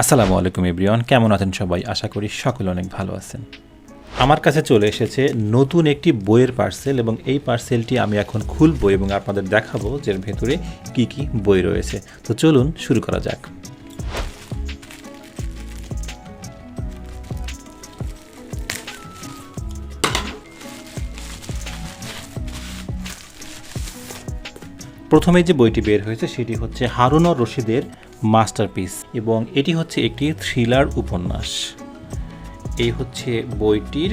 আসসালামু আলাইকুম এভরিওয়ান, কেমন আছেন সবাই? আশা করি সকলে অনেক ভালো আছেন। আমার কাছে চলে এসেছে নতুন একটি বইয়ের পার্সেল এবং এই পার্সেলটি আমি এখন খুলবো এবং আপনাদের দেখাবো যে এর ভেতরে কি কি বই রয়েছে। তো চলুন শুরু করা যাক। প্রথমে যে বইটি বের হয়েছে সেটি হচ্ছে হারুন আর রশিদের মাস্টারপিস এবং এটি হচ্ছে একটি থ্রিলার উপন্যাস। এই হচ্ছে বইটির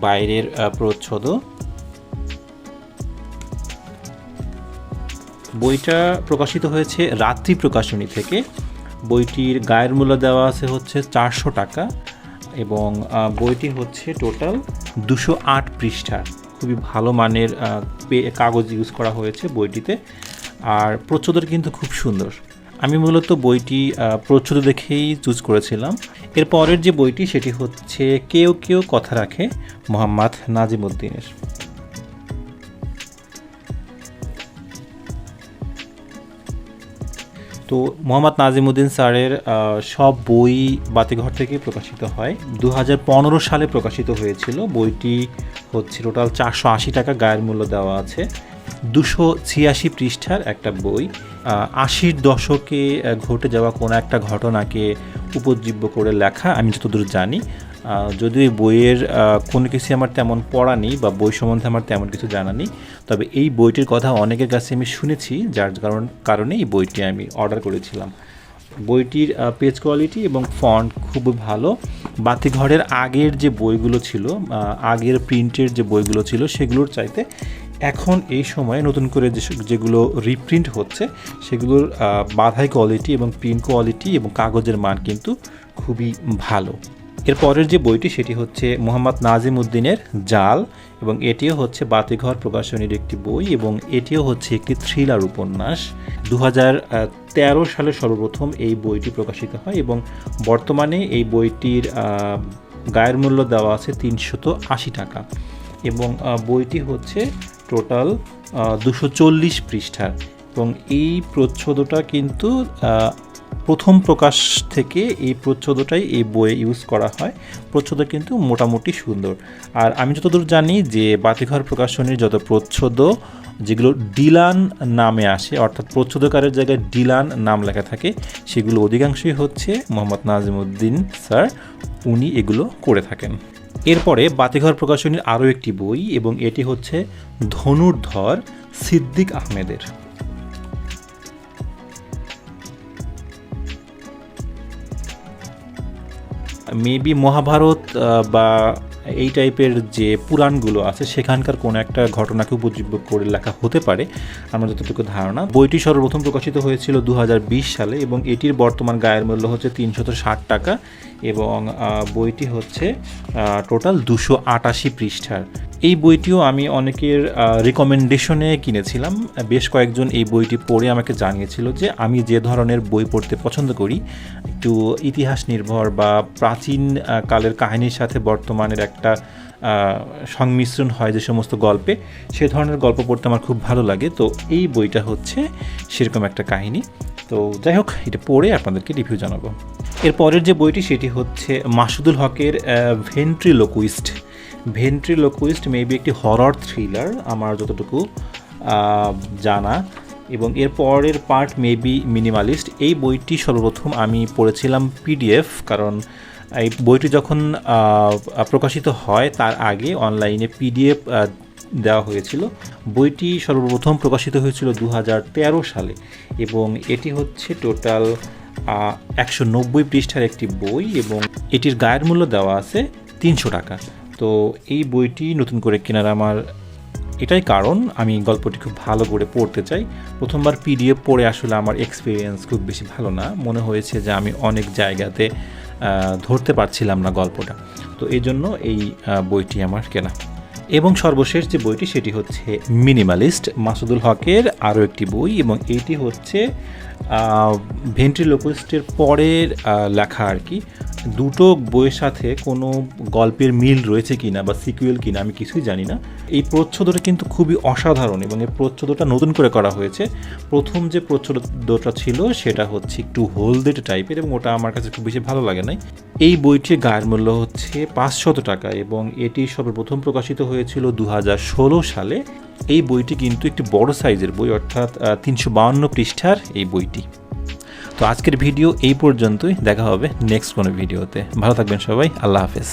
বাইরের প্রচ্ছদ। বইটা প্রকাশিত হয়েছে রাত্রি প্রকাশনী থেকে। বইটির গায়ের মূল্য দেওয়া আছে হচ্ছে 400 টাকা এবং বইটি হচ্ছে টোটাল 208 পৃষ্ঠা। খুবই ভালো মানের কাগজ ইউজ করা হয়েছে বইটিতে, আর প্রচ্ছদটা কিন্তু খুব সুন্দর। আমি মূলত বইটি প্রচ্ছদ দেখেই চুজ করেছিলাম। এর পরের যে বইটি সেটি হচ্ছে কেউ কেউ কথা রাখে, মোহাম্মদ নাজিমুদ্দিনের। তো মোহাম্মদ নাজিমুদ্দিন স্যারের সব বই বাতিঘর থেকে প্রকাশিত হয়। 2015 সালে প্রকাশিত হয়েছিল। বইটি হচ্ছে টোটাল 480 টাকা গায়ের মূল্য দেওয়া আছে। 286 পৃষ্ঠার একটা বই। 80-র দশকে ঘটে যাওয়া কোনো একটা ঘটনাকে উপজীব্য করে লেখা, আমি যতদূর জানি। যদিও এই বইয়ের কোনো কিছু আমার তেমন পড়া নেই বা বই সম্বন্ধে আমার তেমন কিছু জানা নেই, তবে এই বইটির কথা অনেকের কাছে আমি শুনেছি, যার কারণে এই বইটি আমি অর্ডার করেছিলাম। বইটির পেজ কোয়ালিটি এবং ফন্ট খুব ভালো। বাতিঘরের আগের যে বইগুলো ছিল, আগের প্রিন্টের যে বইগুলো ছিল, সেগুলোর চাইতে এখন এই সময়ে নতুন করে যেগুলো রিপ্রিন্ট হচ্ছে সেগুলোর বাঁধাই কোয়ালিটি এবং প্রিন্ট কোয়ালিটি এবং কাগজের মান কিন্তু খুবই ভালো। এর পরের যে বইটি সেটি হচ্ছে মোহাম্মদ নাজিমুদ্দিনের জাল এবং এটিও হচ্ছে বাতিঘর প্রকাশনীর একটি বই এবং এটিও হচ্ছে একটি থ্রিলার উপন্যাস। 2013 সালে সর্বপ্রথম এই বইটি প্রকাশিত হয় এবং বর্তমানে এই বইটির গায়ের মূল্য দেওয়া আছে 380 টাকা এবং বইটি হচ্ছে টোটাল 240 পৃষ্ঠার এবং এই প্রচ্ছদটা কিন্তু প্রথম প্রকাশ থেকে এই প্রচ্ছদটাই এই বইয়ে ইউজ করা হয়। প্রচ্ছদ কিন্তু মোটামুটি সুন্দর। আর আমি যতদূর জানি যে বাতিঘর প্রকাশনীর যত প্রচ্ছদ যেগুলো ডিলান নামে আসে, অর্থাৎ প্রচ্ছদকারের জায়গায় ডিলান নাম লেখা থাকে, সেগুলো অধিকাংশই হচ্ছে মোহাম্মদ নাজিমুদ্দিন স্যার, উনি এগুলো করে থাকেন। এরপরে বাতিঘর প্রকাশনীর আরও একটি বই এবং এটি হচ্ছে ধনুর্ধর সিদ্দিক আহমেদের। মেবি মহাভারত বা এই টাইপের যে পুরাণগুলো আছে সেখানকার কোনো একটা ঘটনাকে উপজীব্য করে লেখা হতে পারে, আমার যতটুকু ধারণা। বইটি সর্বপ্রথম প্রকাশিত হয়েছিল 2020 সালে এবং এটির বর্তমান গায়ের মূল্য হচ্ছে 360 টাকা এবং বইটি হচ্ছে টোটাল 288 পৃষ্ঠার। এই বইটিও আমি অনেকের রিকমেন্ডেশনে কিনেছিলাম। বেশ কয়েকজন এই বইটি পড়ে আমাকে জানিয়েছিল যে আমি যে ধরনের বই পড়তে পছন্দ করি, একটু ইতিহাস নির্ভর বা প্রাচীন কালের কাহিনীর সাথে বর্তমানের একটা সংমিশ্রণ হয় যে সমস্ত গল্পে, সে ধরনের গল্প পড়তে আমার খুব ভালো লাগে। তো এই বইটা হচ্ছে সেরকম একটা কাহিনী। তো যাই হোক, এটা পড়ে আপনাদেরকে রিভিউ জানাবো। এর পরের যে বইটি সেটি হচ্ছে মাসুদুল হকের ভেন্ট্রিলোকুইস্ট মেবি একটি হরর থ্রিলার আমার যতটুকু জানা, এবং এর পরের পার্ট মেবি মিনিমালিস্ট। এই বইটি সর্বপ্রথম আমি পড়েছিলাম পিডিএফ, কারণ এই বইটি যখন প্রকাশিত হয় তার আগে অনলাইনে পিডিএফ দেওয়া হয়েছিল। বইটি সর্বপ্রথম প্রকাশিত হয়েছিল 2013 সালে এবং এটি হচ্ছে টোটাল 190 পৃষ্ঠার একটি বই এবং এটির গায়ের মূল্য দেওয়া আছে 300 টাকা। তো এই বইটি নতুন করে কেনার আমার এটাই কারণ, আমি গল্পটি খুব ভালো করে পড়তে চাই। প্রথমবার পিডিএফ পড়ে আসলে আমার এক্সপিরিয়েন্স খুব বেশি ভালো না, মনে হয়েছে যে আমি অনেক জায়গাতে ধরতে পারছিলাম না গল্পটা। তো এই জন্য এই বইটি আমার কেনা। এবং সর্বশেষ যে বইটি সেটি হচ্ছে মিনিমালিস্ট, মাসুদুল হকের আরও একটি বই এবং এইটি হচ্ছে ভেন্ট্রিলোকুইস্টের পরের লেখা আর কি। দুটো বইয়ের সাথে কোনো গল্পের মিল রয়েছে কিনা বা সিকুয়েল কিনা আমি কিছুই জানি না। এই প্রচ্ছদটা কিন্তু খুবই অসাধারণ এবং এই প্রচ্ছদটা নতুন করে করা হয়েছে। প্রথম যে প্রচ্ছদটা ছিল সেটা হচ্ছে একটু হলদেট টাইপের এবং ওটা আমার কাছে খুব বেশি ভালো লাগে নাই। এই বইটির গায়ের মূল্য হচ্ছে 500 টাকা এবং এটি সর্বপ্রথম প্রকাশিত হয়েছিল 2016 সালে। এই বইটি কিন্তু একটি বড় সাইজের বই, অর্থাৎ 352 পৃষ্ঠার এই বইটি। তো আজকের ভিডিও এই পর্যন্তই, দেখা হবে নেক্সট কোনো ভিডিওতে। ভালো থাকবেন সবাই, আল্লাহ হাফেজ।